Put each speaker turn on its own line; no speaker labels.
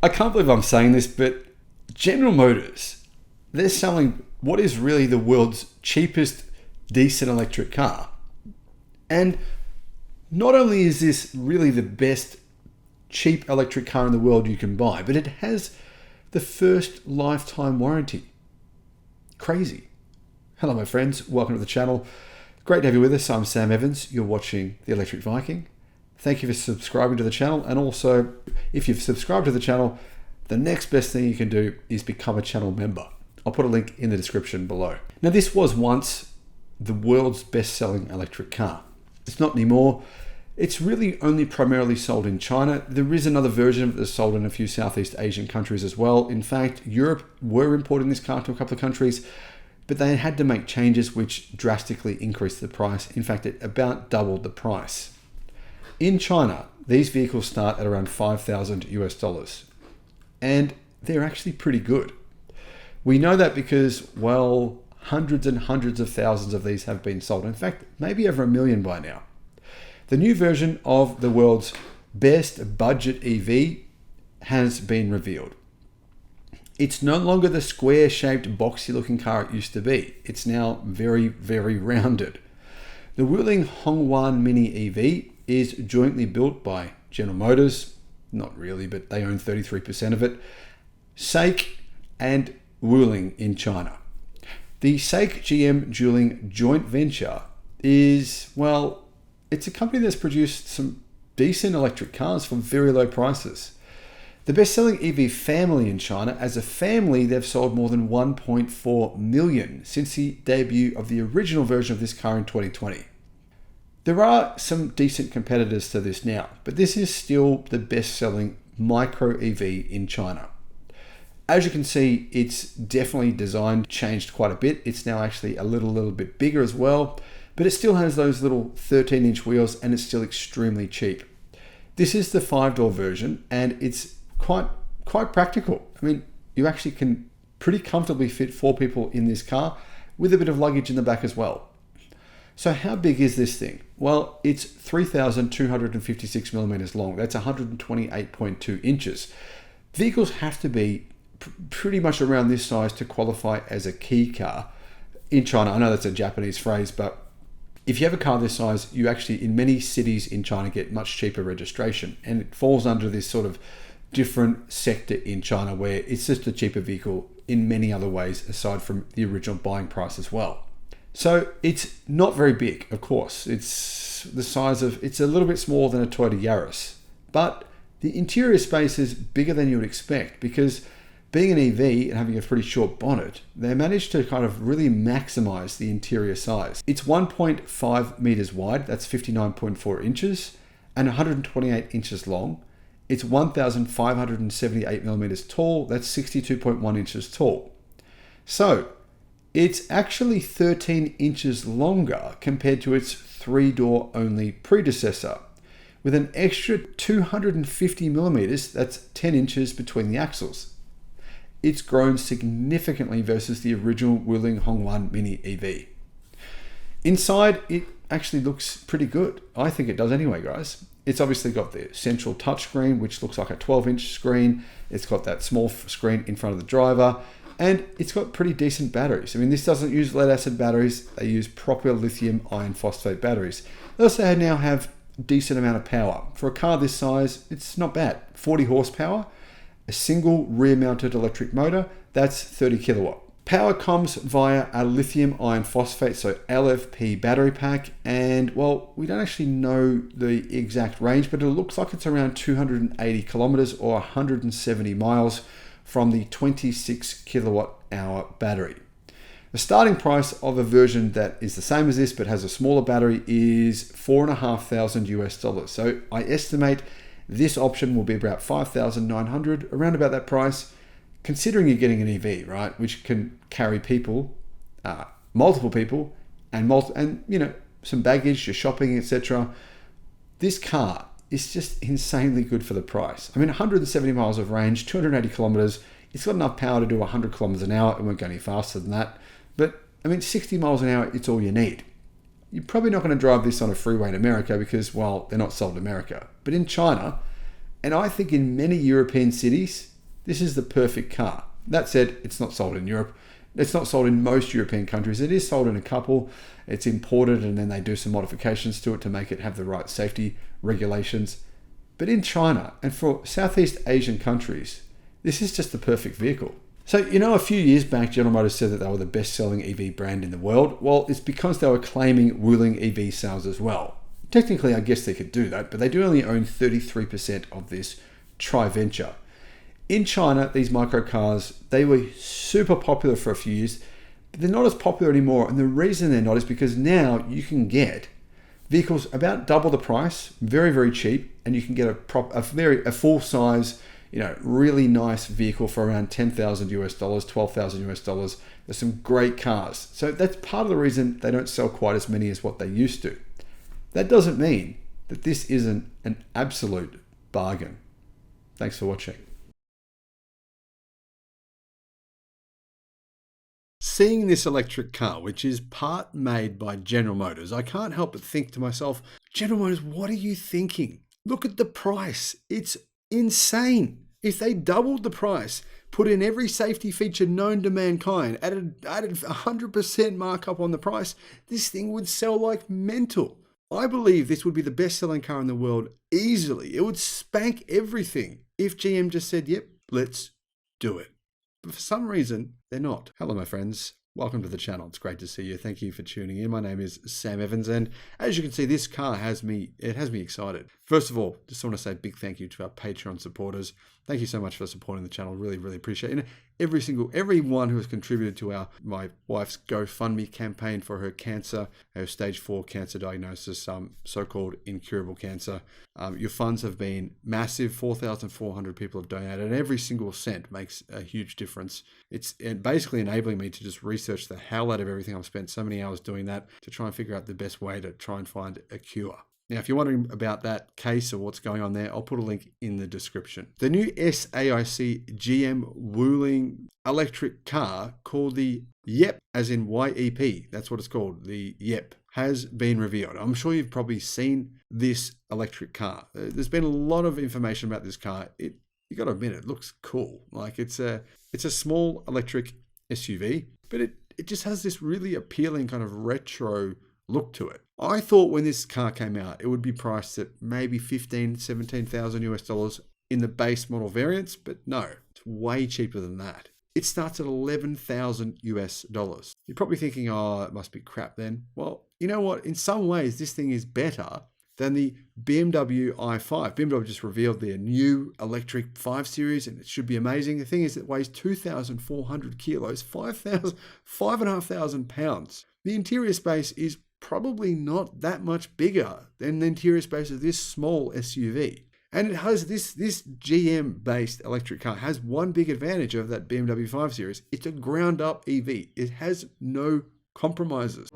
I can't believe I'm saying this, but General Motors, they're selling what is really the world's cheapest decent electric car. And not only is this really the best cheap electric car in the world you can buy, but it has the first lifetime warranty. Crazy. Hello, my friends. Welcome to the channel. Great to have you with us. I'm Sam Evans. You're watching the Electric Viking. Thank you for subscribing to the channel. And also, if you've subscribed to the channel, the next best thing you can do is become a channel member. I'll put a link in the description below. Now, this was once the world's best-selling electric car. It's not anymore. It's really only primarily sold in China. There is another version of it that's sold in a few Southeast Asian countries as well. In fact, Europe were importing this car to a couple of countries, but they had to make changes which drastically increased the price. In fact, it about doubled the price. In China, these vehicles start at around $5,000 US, and they're actually pretty good. We know that because, well, hundreds and hundreds of thousands of these have been sold. In fact, maybe over 1 million by now. The new version of the world's best budget EV has been revealed. It's no longer the square-shaped, boxy-looking car it used to be. It's now very, very rounded. The Wuling Mini EV is jointly built by General Motors, not really, but they own 33% of it, SAIC, and Wuling in China. The SAIC GM-Wuling joint venture is, well, it's a company that's produced some decent electric cars for very low prices. The best-selling EV family in China, as a family, they've sold more than 1.4 million since the debut of the original version of this car in 2020. There are some decent competitors to this now, but this is still the best-selling micro EV in China. As you can see, it's definitely designed, changed quite a bit. It's now actually a little bit bigger as well, but it still has those little 13-inch wheels and it's still extremely cheap. This is the 5-door version and it's quite practical. I mean, you actually can pretty comfortably fit 4 people in this car with a bit of luggage in the back as well. So how big is this thing? Well, it's 3,256 millimeters long. That's 128.2 inches. Vehicles have to be pretty much around this size to qualify as a key car in China. I know that's a Japanese phrase, but if you have a car this size, you actually, in many cities in China, get much cheaper registration. And it falls under this sort of different sector in China where it's just a cheaper vehicle in many other ways, aside from the original buying price as well. So it's not very big, of course. It's the size of, it's a little bit smaller than a Toyota Yaris, but the interior space is bigger than you would expect because being an EV and having a pretty short bonnet, they managed to kind of really maximize the interior size. It's 1.5 meters wide, that's 59.4 inches, and 128 inches long. It's 1,578 millimeters tall, that's 62.1 inches tall. So it's actually 13 inches longer compared to its 3-door only predecessor, with an extra 250 millimeters, that's 10 inches between the axles. It's grown significantly versus the original Wuling Mini EV. Inside, it actually looks pretty good. I think it does anyway, guys. It's obviously got the central touchscreen, which looks like a 12-inch screen. It's got that small screen in front of the driver, and it's got pretty decent batteries. I mean, this doesn't use lead-acid batteries. They use proper lithium iron phosphate batteries. They also now have a decent amount of power. For a car this size, it's not bad. 40 horsepower, a single rear-mounted electric motor, that's 30 kilowatt. Power comes via a lithium iron phosphate, so LFP battery pack, and well, we don't actually know the exact range, but it looks like it's around 280 kilometers or 170 miles from the 26 kilowatt hour battery. The starting price of a version that is the same as this but has a smaller battery is $4,500 US. So I estimate this option will be about $5,900, around about that price, considering you're getting an EV, right, which can carry people, multiple people, and you know, some baggage, your shopping, etc. This car is just insanely good for the price. I mean, 170 miles of range, 280 kilometers. It's got enough power to do 100 kilometers an hour. It won't go any faster than that. But I mean, 60 miles an hour, it's all you need. You're probably not going to drive this on a freeway in America because, well, they're not sold in America. But in China, and I think in many European cities, this is the perfect car. That said, it's not sold in Europe. It's not sold in most European countries. It is sold in a couple. It's imported and then they do some modifications to it to make it have the right safety regulations. But in China and for Southeast Asian countries, this is just the perfect vehicle. So, a few years back, General Motors said that they were the best-selling EV brand in the world. Well, it's because they were claiming Wuling EV sales as well. Technically, I guess they could do that, but they do only own 33% of this tri-venture. In China, these microcars, they were super popular for a few years, but they're not as popular anymore. And the reason they're not is because now you can get vehicles about double the price, very, very cheap, and you can get a full-size, really nice vehicle for around $10,000 US, $12,000 US. There's some great cars. So that's part of the reason they don't sell quite as many as what they used to. That doesn't mean that this isn't an absolute bargain. Thanks for watching. Seeing this electric car, which is part made by General Motors, I can't help but think to myself, General Motors, what are you thinking? Look at the price. It's insane. If they doubled the price, put in every safety feature known to mankind, added 100% markup on the price, this thing would sell like mental. I believe this would be the best-selling car in the world easily. It would spank everything if GM just said, yep, let's do it. But for some reason, they're not. Hello, my friends. Welcome to the channel. It's great to see you. Thank you for tuning in. My name is Sam Evans, and as you can see, this car has me excited. First of all, just want to say a big thank you to our Patreon supporters. Thank you so much for supporting the channel. Really, really appreciate it. And everyone who has contributed to my wife's GoFundMe campaign for her cancer, her stage 4 cancer diagnosis, so-called incurable cancer. Your funds have been massive. 4,400 people have donated, and every single cent makes a huge difference. It's basically enabling me to just research the hell out of everything. I've spent so many hours doing that to try and figure out the best way to try and find a cure. Now, if you're wondering about that case or what's going on there, I'll put a link in the description. The new SAIC GM Wuling electric car called the YEP, as in YEP, that's what it's called, the YEP, has been revealed. I'm sure you've probably seen this electric car. There's been a lot of information about this car. You got to admit, it looks cool. Like it's a small electric SUV, but it just has this really appealing kind of retro look to it. I thought when this car came out, it would be priced at maybe $15,000, $17,000 US in the base model variants, but no, it's way cheaper than that. It starts at $11,000 US. You're probably thinking, oh, it must be crap then. Well, you know what? In some ways, this thing is better than the BMW i5. BMW just revealed their new electric 5 Series, and it should be amazing. The thing is, it weighs 2,400 kilos, 5,500 pounds. The interior space is probably not that much bigger than the interior space of this small SUV. And it has this GM-based electric car has one big advantage of that BMW 5 Series. It's a ground-up EV. It has no compromises.